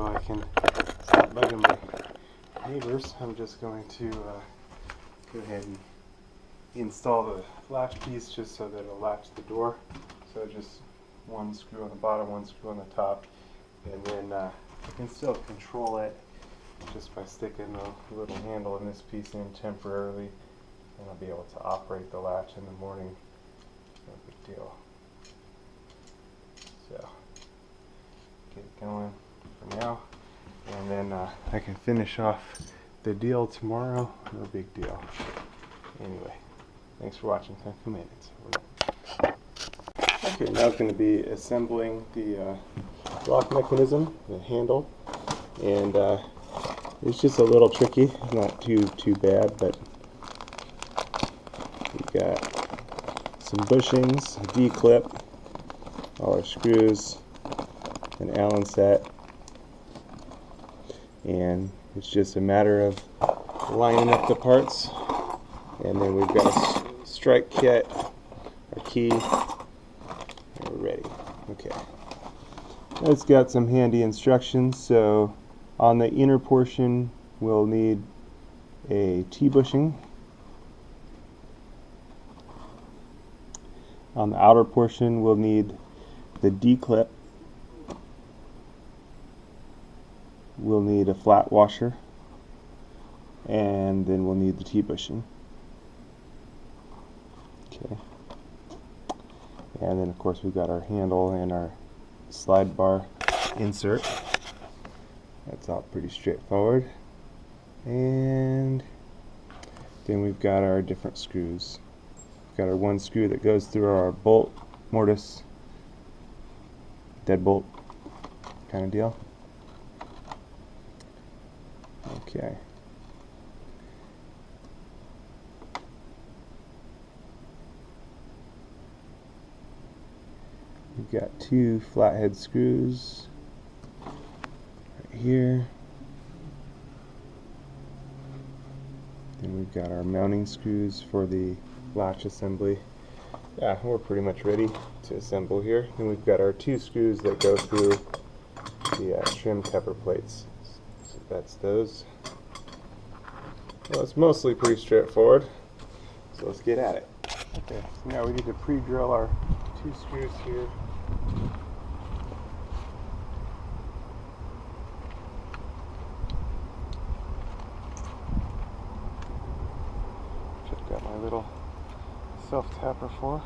so I can stop bugging my neighbors, I'm just going to go ahead and install the latch piece just so that it'll latch the door. So just one screw on the bottom, one screw on the top, and then I can still control it just by sticking a little handle in this piece in temporarily, and I'll be able to operate the latch in the morning. No big deal. So get it going for now, and then I can finish off the deal tomorrow. No big deal. Anyway, thanks for watching 10 Commandments. Okay, now I'm going to be assembling the lock mechanism, the handle, and it's just a little tricky. It's not too bad, but we've got some bushings, a D-clip, all our screws, an Allen set, and it's just a matter of lining up the parts. And then we've got a strike kit, our key, and we're ready. Okay. It's got some handy instructions. So on the inner portion we'll need a T-bushing. On the outer portion we'll need the D-clip. We'll need a flat washer, and then we'll need the T-bushing. Okay. And then of course we've got our handle and our slide bar insert. That's all pretty straightforward. And then we've got our different screws. We've got our one screw that goes through our bolt, mortise, deadbolt kind of deal. Okay. We've got two flathead screws right here. Then we've got our mounting screws for the latch assembly. Yeah, we're pretty much ready to assemble here. And we've got our two screws that go through the trim cover plates. So that's those. Well, it's mostly pretty straightforward. So let's get at it. Okay, so now we need to pre-drill our two screws here. Just got my little self-tapper for.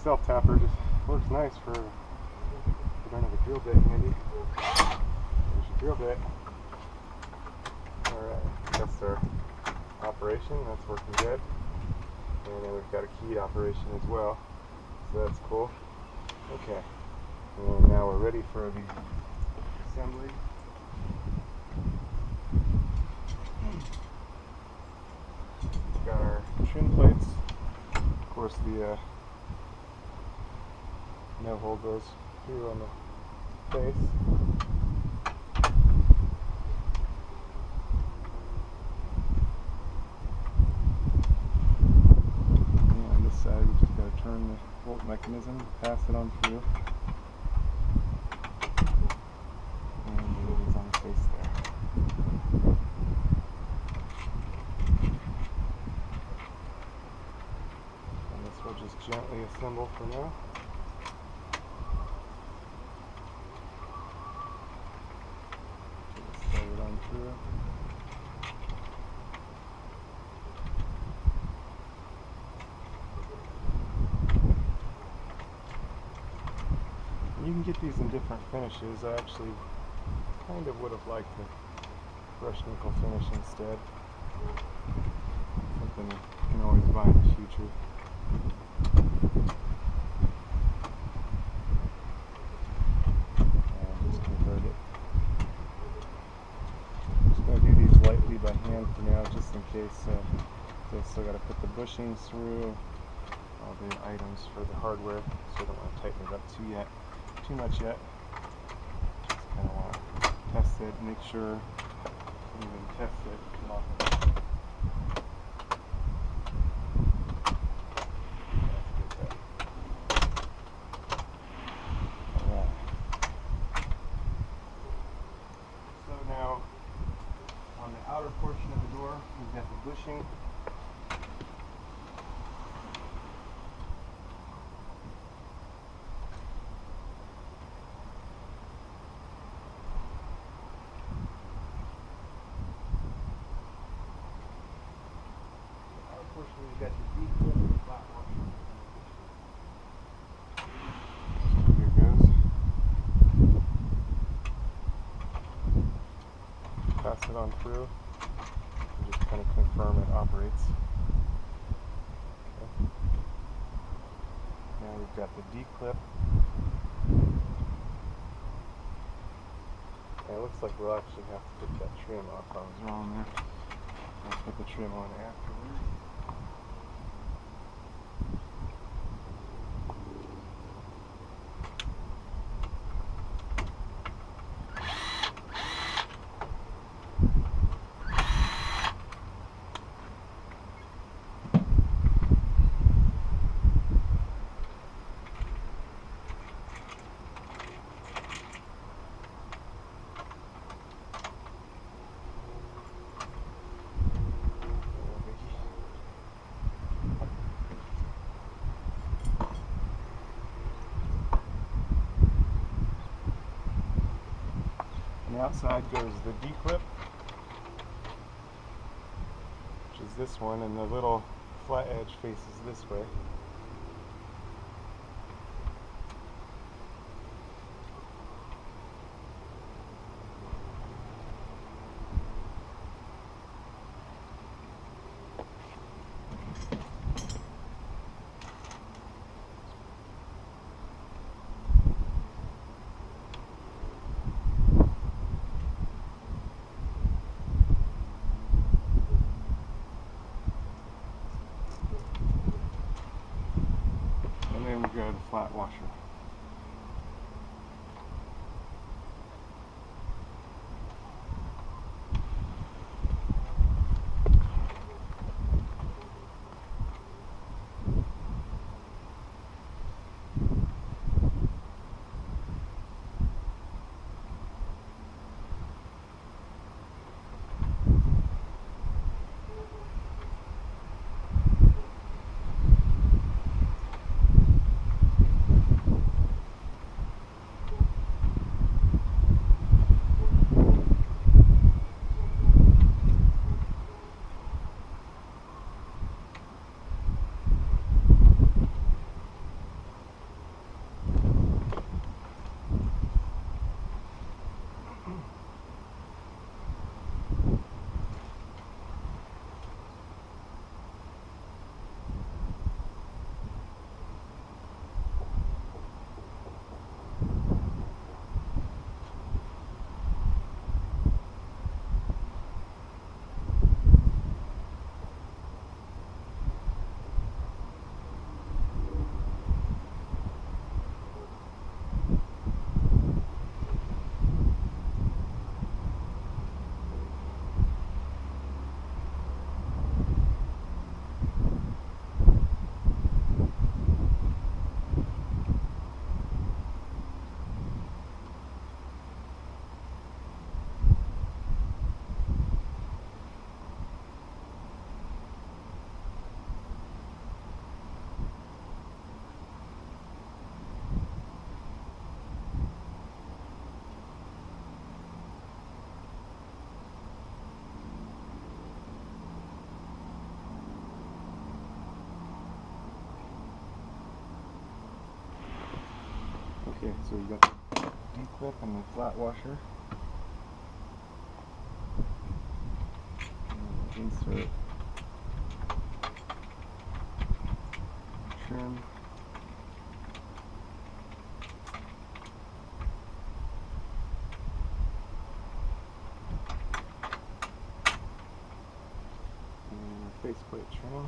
Self-tapper just works nice for if you don't have a drill bit handy. There's your drill bit. Alright, that's our operation. That's working good. And then we've got a keyed operation as well. So that's cool. Okay. And now we're ready for the assembly. We've got our trim plates. Of course, the no hole goes through on the face. And on this side we just got to turn the bolt mechanism, pass it on through. And it is on the face there. And this will just gently assemble for now. through. You can get these in different finishes. I actually kind of would have liked the brushed nickel finish instead. Something you can always buy in the future. And just convert it. I'm just going to do these lightly by hand for now, just in case. I still got to put the bushings through all the items for the hardware, so I don't want to tighten it up too much yet. Just kind of want to test it, make sure, even test it. Come on. Alright. So now, on the outer portion of the door, we've got the bushing. We've got your deep clip and flat washer. Here it goes. Pass it on through and just kind of confirm it operates. Okay. Now we've got the D clip. And it looks like we'll actually have to put that trim off. I was wrong there. I'll put the trim on afterwards. On the outside goes the D-clip, which is this one, and the little flat edge faces this way. And then we go to the flat washer. Okay, so we got the D-clip and the flat washer. And insert trim. And faceplate trim.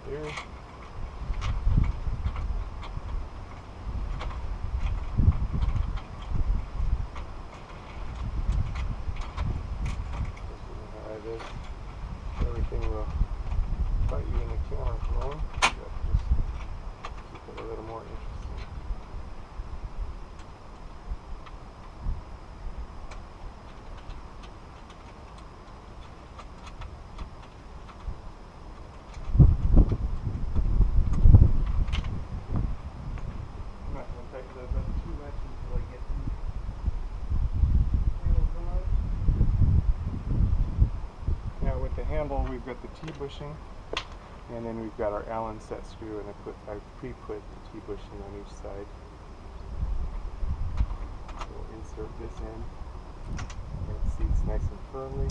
There. Everything will bite you in the camera phone, but just keep it a little more interesting. I'm not going to tighten those up too much until I get the handles on. Now with the handle, we've got the T-bushing, and then we've got our Allen set screw, and I pre-put the T-bushing on each side. So we'll insert this in, and it seats nice and firmly.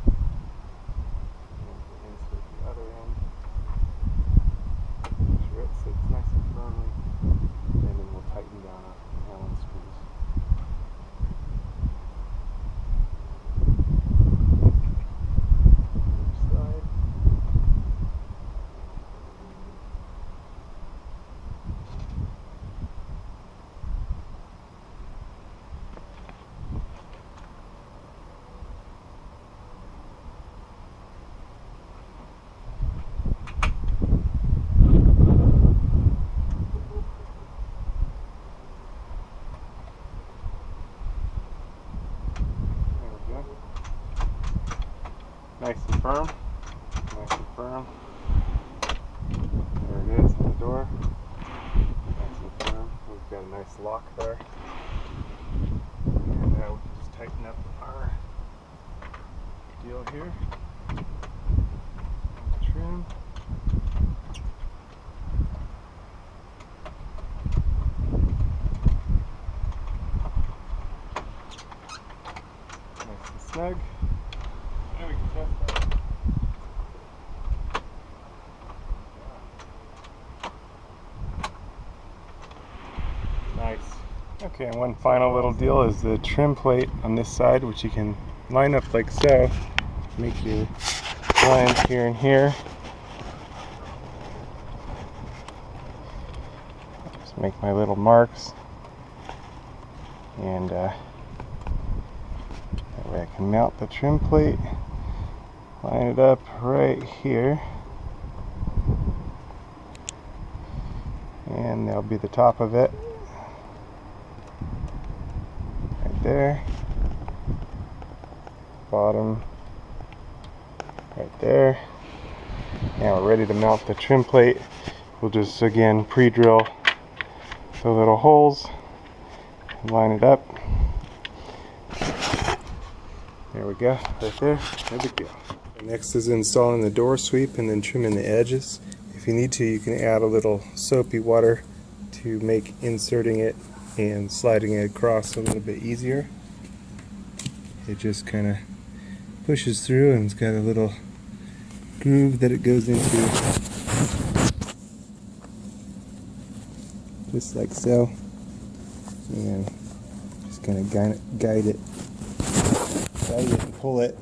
And we'll insert the other end, make sure it sits nice and firmly, and then we'll tighten down our Allen screws. Nice and firm, nice and firm. There it is on the door. Nice and firm. We've got a nice lock there. And we can just tighten up our deal here. Trim. Nice and snug. Now we can test that. Nice. Okay, and one final little deal is the trim plate on this side, which you can line up like so. Make your lines here and here. Just make my little marks. And that way I can mount the trim plate. Line it up right here. And that'll be the top of it. Right there. Bottom. Right there. Now we're ready to mount the trim plate. We'll just again pre-drill the little holes. Line it up. There we go. Right there. No big deal. Next is installing the door sweep and then trimming the edges. If you need to, you can add a little soapy water to make inserting it and sliding it across a little bit easier. It just kind of pushes through, and it's got a little groove that it goes into, just like so, and just kind of guide it and pull it.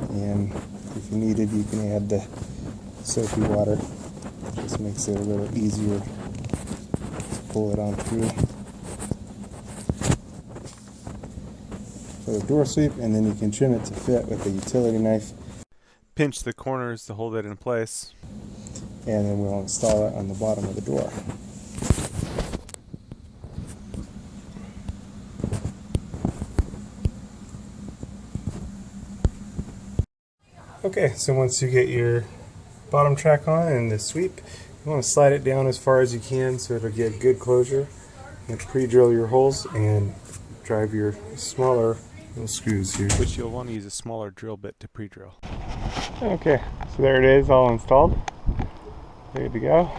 And if you needed, you can add the soapy water. Just makes it a little easier to pull it on through for the door sweep, and then you can trim it to fit with a utility knife. Pinch the corners to hold it in place, and then we'll install it on the bottom of the door. Okay, so once you get your bottom track on and the sweep, you want to slide it down as far as you can so it'll get good closure. And pre-drill your holes and drive your smaller little screws here, which you'll want to use a smaller drill bit to pre-drill. Okay, so there it is, all installed, ready to go,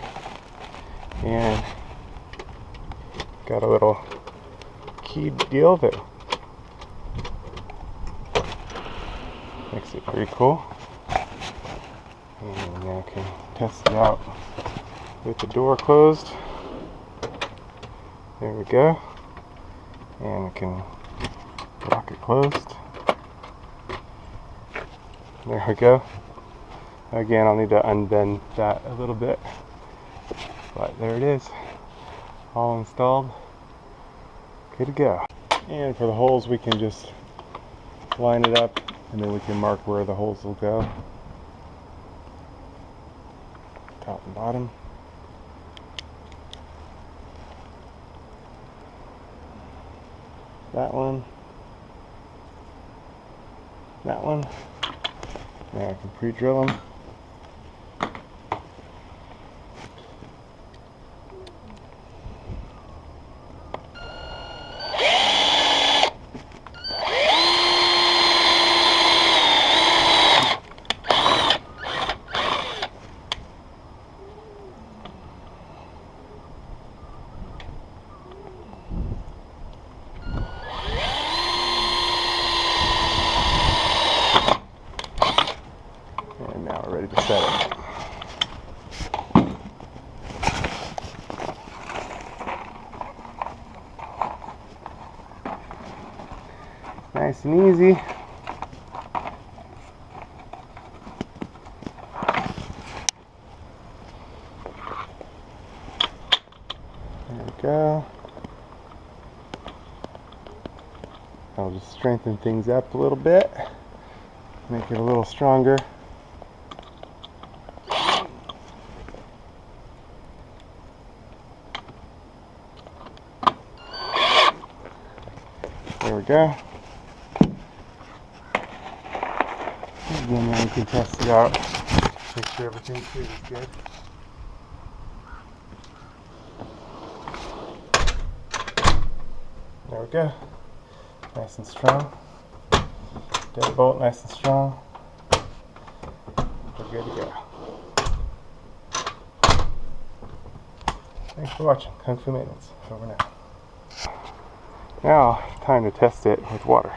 and got a little key deal that makes it pretty cool. And now I can test it out with the door closed. There we go. And I can lock it closed. There we go. Again, I'll need to unbend that a little bit. But there it is. All installed. Good to go. And for the holes, we can just line it up, and then we can mark where the holes will go. Top and bottom. That one. That one. Now I can pre-drill them. Ready to set it. Nice and easy. There we go. I'll just strengthen things up a little bit, make it a little stronger. There we go. Again, now we can test it out. Make sure everything is good. There we go. Nice and strong. Deadbolt nice and strong. We're good to go. Thanks for watching. Kung Fu Maintenance. Over now. Now, time to test it with water.